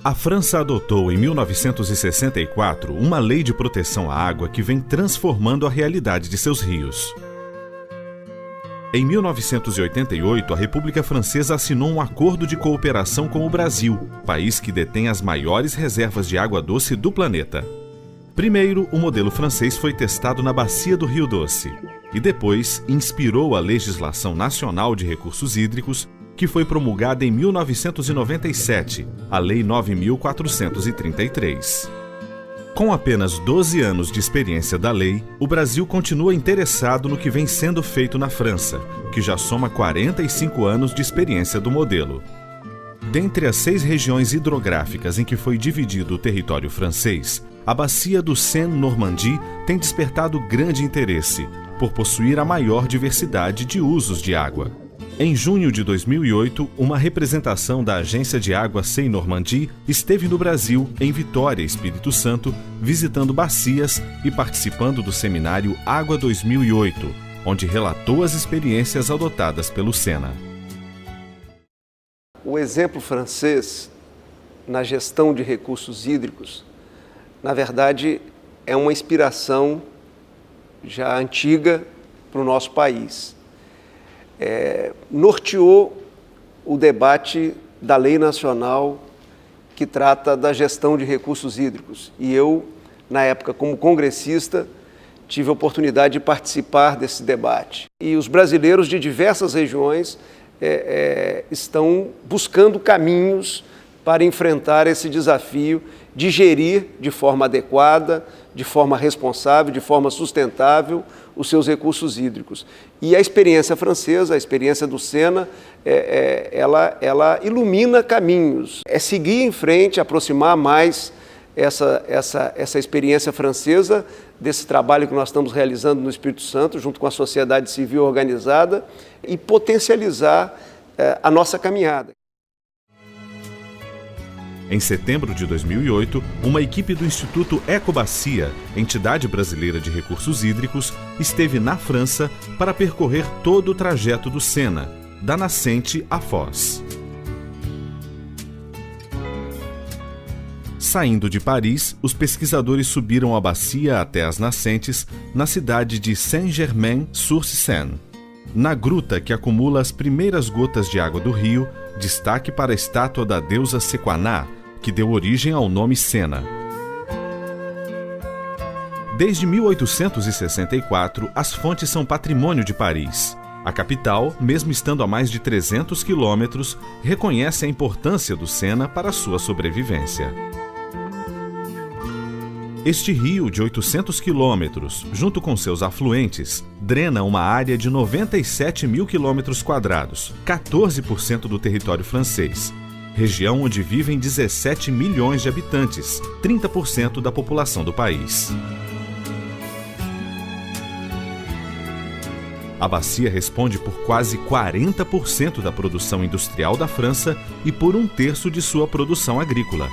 A França adotou em 1964 uma lei de proteção à água que vem transformando a realidade de seus rios. Em 1988, a República Francesa assinou um acordo de cooperação com o Brasil, país que detém as maiores reservas de água doce do planeta. Primeiro, o modelo francês foi testado na bacia do Rio Doce e depois inspirou a Legislação Nacional de Recursos Hídricos, que foi promulgada em 1997, a Lei 9.433. Com apenas 12 anos de experiência da lei, o Brasil continua interessado no que vem sendo feito na França, que já soma 45 anos de experiência do modelo. Dentre as 6 regiões hidrográficas em que foi dividido o território francês, a bacia do Seine-Normandie tem despertado grande interesse, por possuir a maior diversidade de usos de água. Em junho de 2008, uma representação da Agência de Água Seine-Normandie esteve no Brasil, em Vitória, Espírito Santo, visitando bacias e participando do seminário Água 2008, onde relatou as experiências adotadas pelo Sena. O exemplo francês na gestão de recursos hídricos, na verdade, é uma inspiração já antiga para o nosso país. Norteou o debate da lei nacional que trata da gestão de recursos hídricos. E eu, na época, como congressista, tive a oportunidade de participar desse debate. E os brasileiros de diversas regiões estão buscando caminhos para enfrentar esse desafio de gerir de forma adequada, de forma responsável, de forma sustentável os seus recursos hídricos. E a experiência francesa, a experiência do Sena, ela ilumina caminhos. É seguir em frente, aproximar mais essa experiência francesa desse trabalho que nós estamos realizando no Espírito Santo, junto com a sociedade civil organizada, e potencializar a nossa caminhada. Em setembro de 2008, uma equipe do Instituto Ecobacia, entidade brasileira de recursos hídricos, esteve na França para percorrer todo o trajeto do Sena, da nascente à foz. Saindo de Paris, os pesquisadores subiram a bacia até as nascentes, na cidade de Saint-Germain-sur-Seine. Na gruta que acumula as primeiras gotas de água do rio, destaque para a estátua da deusa Sequaná, que deu origem ao nome Sena. Desde 1864, as fontes são patrimônio de Paris. A capital, mesmo estando a mais de 300 quilômetros, reconhece a importância do Sena para sua sobrevivência. Este rio, de 800 quilômetros, junto com seus afluentes, drena uma área de 97 mil quilômetros quadrados, 14% do território francês, região onde vivem 17 milhões de habitantes, 30% da população do país. A bacia responde por quase 40% da produção industrial da França e por 1/3 de sua produção agrícola.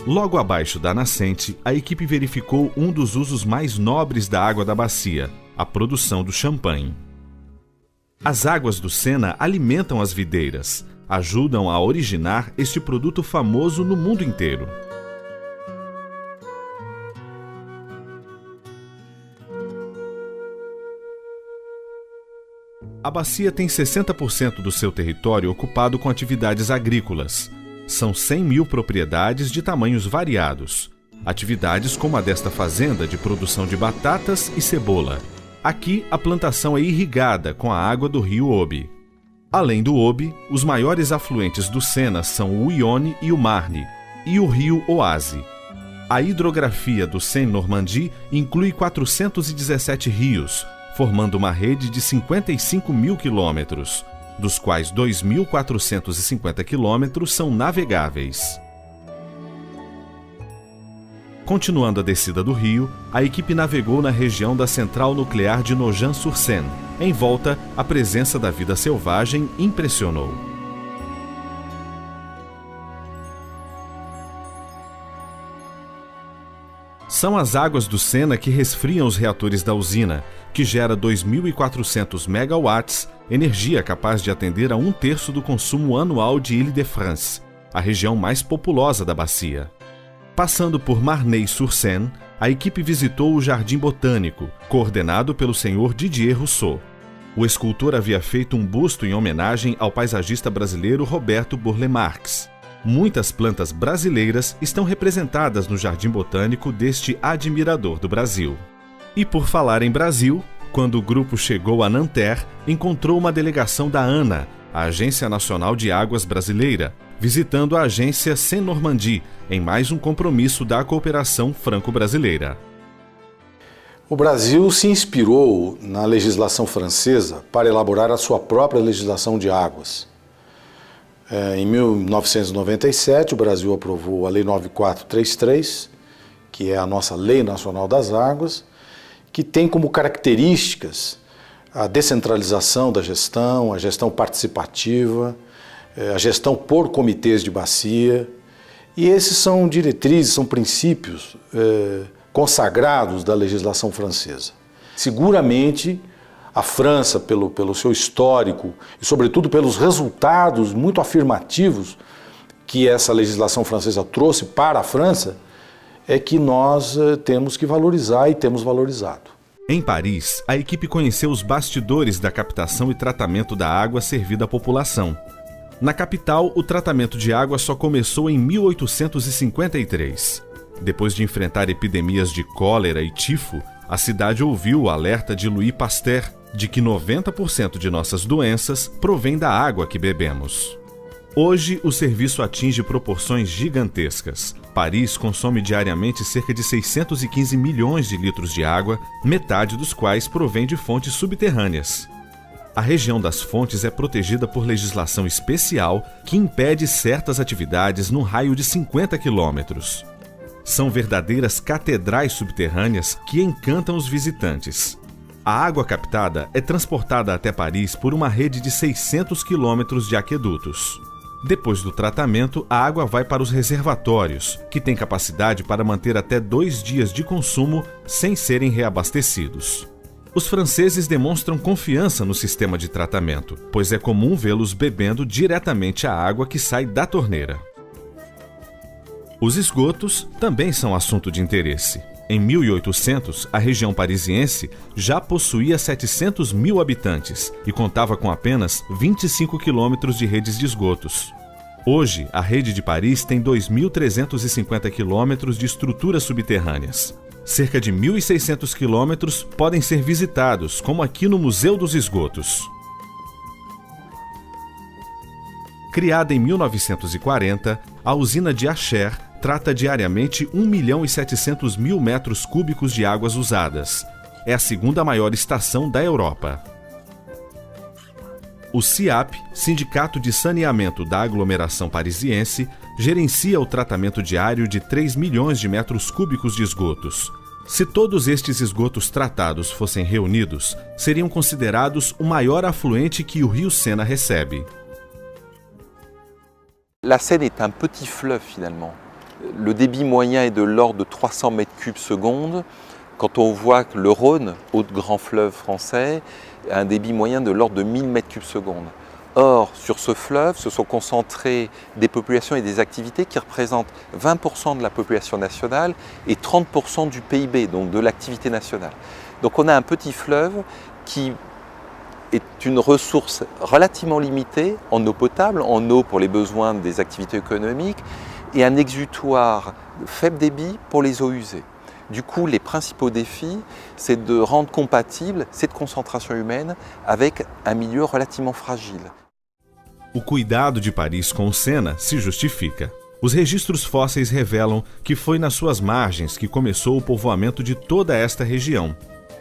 Logo abaixo da nascente, a equipe verificou um dos usos mais nobres da água da bacia, a produção do champanhe. As águas do Sena alimentam as videiras, ajudam a originar este produto famoso no mundo inteiro. A bacia tem 60% do seu território ocupado com atividades agrícolas. São 100 mil propriedades de tamanhos variados. Atividades como a desta fazenda de produção de batatas e cebola. Aqui, a plantação é irrigada com a água do rio Obi. Além do Obi, os maiores afluentes do Sena são o Yonne e o Marne, e o rio Oise. A hidrografia do Seine-Normandie inclui 417 rios, formando uma rede de 55 mil quilômetros, dos quais 2.450 quilômetros são navegáveis. Continuando a descida do rio, a equipe navegou na região da central nuclear de Nogent-sur-Seine. Em volta, a presença da vida selvagem impressionou. São as águas do Sena que resfriam os reatores da usina, que gera 2.400 megawatts, energia capaz de atender a 1/3 do consumo anual de Île-de-France, a região mais populosa da bacia. Passando por Marnay-sur-Seine, a equipe visitou o Jardim Botânico, coordenado pelo senhor Didier Rousseau. O escultor havia feito um busto em homenagem ao paisagista brasileiro Roberto Burle Marx. Muitas plantas brasileiras estão representadas no Jardim Botânico deste admirador do Brasil. E por falar em Brasil, quando o grupo chegou a Nanterre, encontrou uma delegação da ANA, a Agência Nacional de Águas Brasileira, visitando a agência Seine-Normandie, em mais um compromisso da cooperação franco-brasileira. O Brasil se inspirou na legislação francesa para elaborar a sua própria legislação de águas. Em 1997, o Brasil aprovou a Lei 9433, que é a nossa Lei Nacional das Águas, que tem como características a descentralização da gestão, a gestão participativa, a gestão por comitês de bacia. E esses são diretrizes, são princípios consagrados da legislação francesa. Seguramente, a França, pelo seu histórico e, sobretudo, pelos resultados muito afirmativos que essa legislação francesa trouxe para a França, é que nós temos que valorizar e temos valorizado. Em Paris, a equipe conheceu os bastidores da captação e tratamento da água servida à população. Na capital, o tratamento de água só começou em 1853. Depois de enfrentar epidemias de cólera e tifo, a cidade ouviu o alerta de Louis Pasteur de que 90% de nossas doenças provém da água que bebemos. Hoje, o serviço atinge proporções gigantescas. Paris consome diariamente cerca de 615 milhões de litros de água, metade dos quais provém de fontes subterrâneas. A região das fontes é protegida por legislação especial que impede certas atividades num raio de 50 quilômetros. São verdadeiras catedrais subterrâneas que encantam os visitantes. A água captada é transportada até Paris por uma rede de 600 quilômetros de aquedutos. Depois do tratamento, a água vai para os reservatórios, que têm capacidade para manter até 2 dias de consumo sem serem reabastecidos. Os franceses demonstram confiança no sistema de tratamento, pois é comum vê-los bebendo diretamente a água que sai da torneira. Os esgotos também são assunto de interesse. Em 1800, a região parisiense já possuía 700 mil habitantes e contava com apenas 25 quilômetros de redes de esgotos. Hoje, a rede de Paris tem 2.350 quilômetros de estruturas subterrâneas. Cerca de 1.600 quilômetros podem ser visitados, como aqui no Museu dos Esgotos. Criada em 1940, a usina de Acher trata diariamente 1.700.000 metros cúbicos de águas usadas. É a segunda maior estação da Europa. O SIAP, Sindicato de Saneamento da Aglomeração Parisiense, gerencia o tratamento diário de 3 milhões de metros cúbicos de esgotos. Se todos estes esgotos tratados fossem reunidos, seriam considerados o maior afluente que o rio Sena recebe. La Seine est un petit fleuve finalement. Le débit moyen est de l'ordre de 300 mètres cubes seconde, quand on voit que le Rhône, autre grand fleuve français, a un débit moyen de l'ordre de 1000 mètres cubes seconde. Or, sur ce fleuve, se sont concentrées des populations et des activités qui représentent 20% de la population nationale et 30% du PIB, donc de l'activité nationale. Donc on a un petit fleuve qui est une ressource relativement limitée en eau potable, en eau pour les besoins des activités économiques, et un exutoire de faible débit pour les eaux usées. Du coup, les principaux défis, c'est de rendre compatible cette concentration humaine avec un milieu relativement fragile. O cuidado de Paris com o Sena se justifica. Os registros fósseis revelam que foi nas suas margens que começou o povoamento de toda esta região.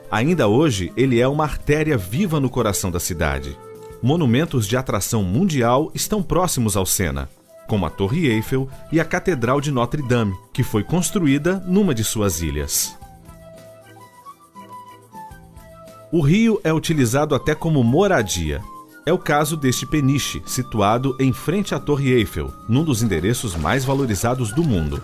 Ainda hoje, ele é uma artéria viva no coração da cidade. Monumentos de atração mundial estão próximos ao Sena. como a Torre Eiffel e a Catedral de Notre-Dame, que foi construída numa de suas ilhas. O rio é utilizado até como moradia. É o caso deste peniche, situado em frente à Torre Eiffel, num dos endereços mais valorizados do mundo.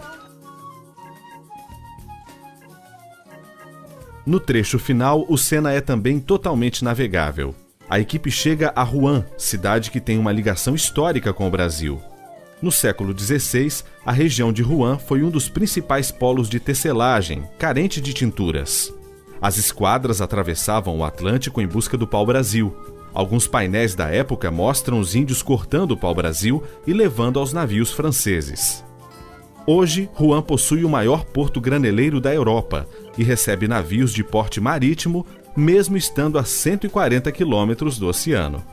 No trecho final, o Sena é também totalmente navegável. A equipe chega a Rouen, cidade que tem uma ligação histórica com o Brasil. No século XVI, a região de Rouen foi um dos principais polos de tecelagem, carente de tinturas. As esquadras atravessavam o Atlântico em busca do pau-brasil. Alguns painéis da época mostram os índios cortando o pau-brasil e levando aos navios franceses. Hoje, Rouen possui o maior porto graneleiro da Europa e recebe navios de porte marítimo, mesmo estando a 140 quilômetros do oceano.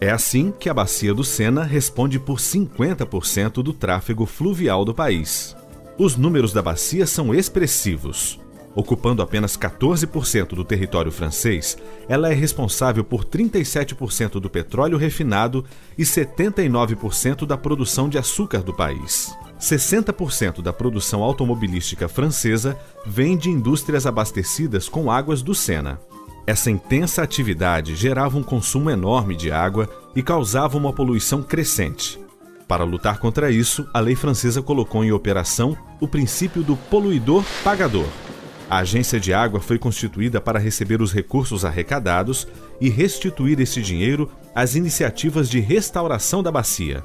É assim que a Bacia do Sena responde por 50% do tráfego fluvial do país. Os números da bacia são expressivos. Ocupando apenas 14% do território francês, ela é responsável por 37% do petróleo refinado e 79% da produção de açúcar do país. 60% da produção automobilística francesa vem de indústrias abastecidas com águas do Sena. Essa intensa atividade gerava um consumo enorme de água e causava uma poluição crescente. Para lutar contra isso, a lei francesa colocou em operação o princípio do poluidor-pagador. A agência de água foi constituída para receber os recursos arrecadados e restituir esse dinheiro às iniciativas de restauração da bacia.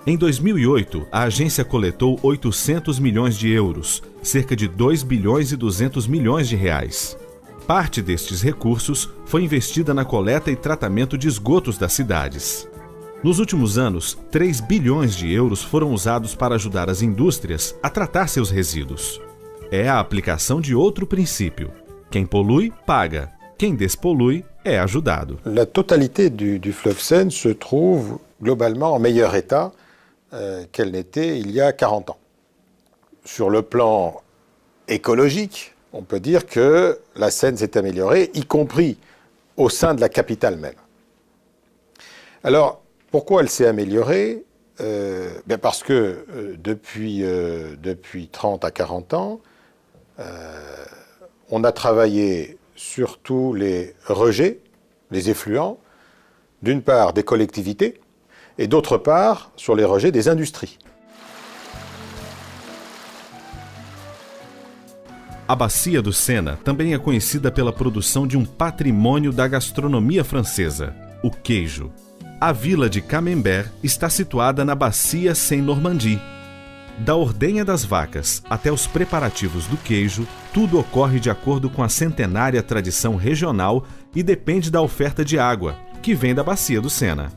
Em 2008, a agência coletou 800 milhões de euros, cerca de 2 bilhões e 200 milhões de reais. Parte destes recursos foi investida na coleta e tratamento de esgotos das cidades. Nos últimos anos, 3 bilhões de euros foram usados para ajudar as indústrias a tratar seus resíduos. É a aplicação de outro princípio. Quem polui, paga. Quem despolui, é ajudado. La totalité du fleuve Seine se trouve globalement en meilleur état qu'elle n'était il y a 40 ans. Sur le plan écologique, on peut dire que la Seine s'est améliorée, y compris au sein de la capitale même. Alors, pourquoi elle s'est améliorée? Parce que depuis 30 à 40 ans, on a travaillé sur tous les rejets, les effluents, d'une part des collectivités, et d'autre part sur les rejets des industries. A Bacia do Sena também é conhecida pela produção de um patrimônio da gastronomia francesa, o queijo. A vila de Camembert está situada na Bacia Seine-Normandie. Da ordenha das vacas até os preparativos do queijo, tudo ocorre de acordo com a centenária tradição regional e depende da oferta de água, que vem da Bacia do Sena.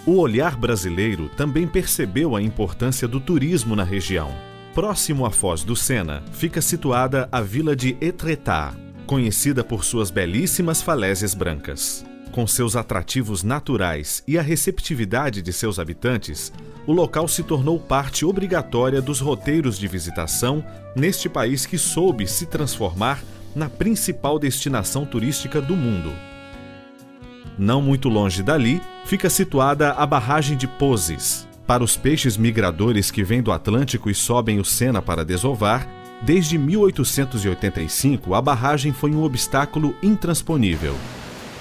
O olhar brasileiro também percebeu a importância do turismo na região. Próximo à Foz do Sena, fica situada a vila de Étretat, conhecida por suas belíssimas falésias brancas. Com seus atrativos naturais e a receptividade de seus habitantes, o local se tornou parte obrigatória dos roteiros de visitação neste país que soube se transformar na principal destinação turística do mundo. Não muito longe dali, fica situada a barragem de Poses. Para os peixes migradores que vêm do Atlântico e sobem o Sena para desovar, desde 1885 a barragem foi um obstáculo intransponível.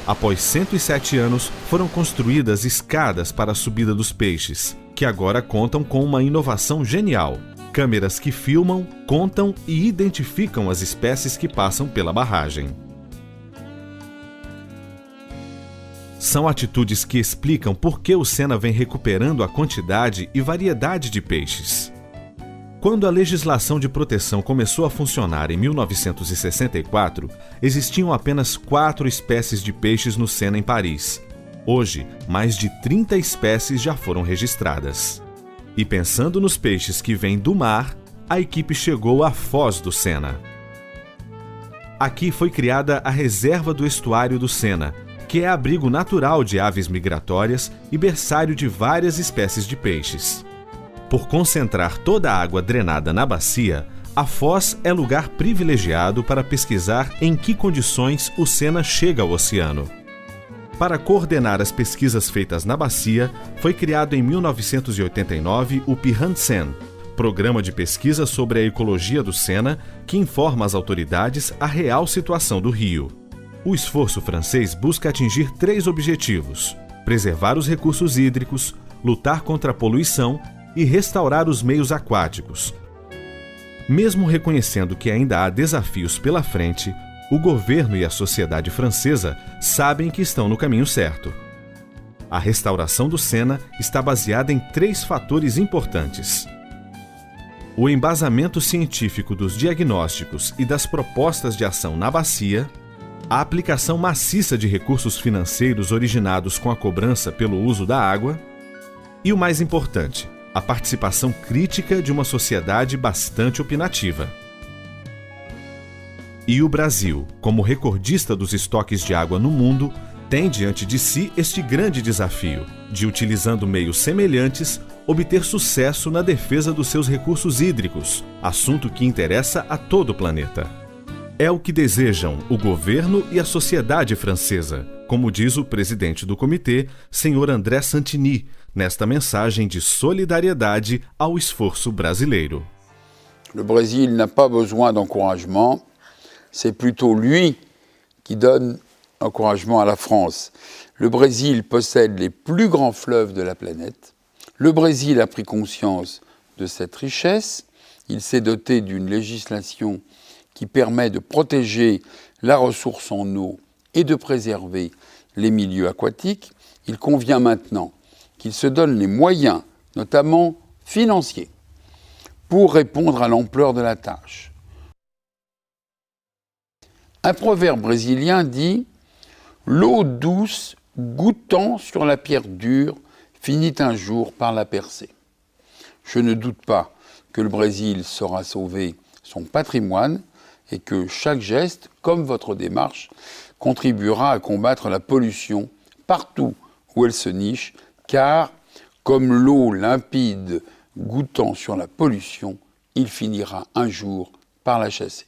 Após 107 anos, foram construídas escadas para a subida dos peixes, que agora contam com uma inovação genial: câmeras que filmam, contam e identificam as espécies que passam pela barragem. São atitudes que explicam por que o Sena vem recuperando a quantidade e variedade de peixes. Quando a legislação de proteção começou a funcionar em 1964, existiam apenas 4 espécies de peixes no Sena em Paris. Hoje, mais de 30 espécies já foram registradas. E pensando nos peixes que vêm do mar, a equipe chegou à Foz do Sena. Aqui foi criada a Reserva do Estuário do Sena, que é abrigo natural de aves migratórias e berçário de várias espécies de peixes. Por concentrar toda a água drenada na bacia, a Foz é lugar privilegiado para pesquisar em que condições o Sena chega ao oceano. Para coordenar as pesquisas feitas na bacia, foi criado em 1989 o PIRAN-SEN, Programa de Pesquisa sobre a Ecologia do Sena, que informa as autoridades a real situação do rio. O esforço francês busca atingir 3 objetivos: preservar os recursos hídricos, lutar contra a poluição e restaurar os meios aquáticos. Mesmo reconhecendo que ainda há desafios pela frente, o governo e a sociedade francesa sabem que estão no caminho certo. A restauração do Sena está baseada em 3 fatores importantes: o embasamento científico dos diagnósticos e das propostas de ação na bacia, a aplicação maciça de recursos financeiros originados com a cobrança pelo uso da água e, o mais importante, a participação crítica de uma sociedade bastante opinativa. E o Brasil, como recordista dos estoques de água no mundo, tem diante de si este grande desafio de, utilizando meios semelhantes, obter sucesso na defesa dos seus recursos hídricos, assunto que interessa a todo o planeta. É o que desejam o governo e a sociedade francesa, como diz o presidente do comitê, Sr. André Santini, nesta mensagem de solidariedade ao esforço brasileiro. Le Brésil n'a pas besoin d'encouragement, c'est plutôt lui qui donne encouragement à la France. Le Brésil possède les plus grands fleuves de la planète. Le Brésil a pris conscience de cette richesse. Il s'est doté d'une législation qui permet de protéger la ressource en eau et de préserver les milieux aquatiques. Il convient maintenant qu'il se donne les moyens, notamment financiers, pour répondre à l'ampleur de la tâche. Un proverbe brésilien dit « L'eau douce goûtant sur la pierre dure finit un jour par la percer ». Je ne doute pas que le Brésil saura sauver son patrimoine et que chaque geste, comme votre démarche, contribuera à combattre la pollution partout où elle se niche, car, comme l'eau limpide goûtant sur la pollution, il finira un jour par la chasser.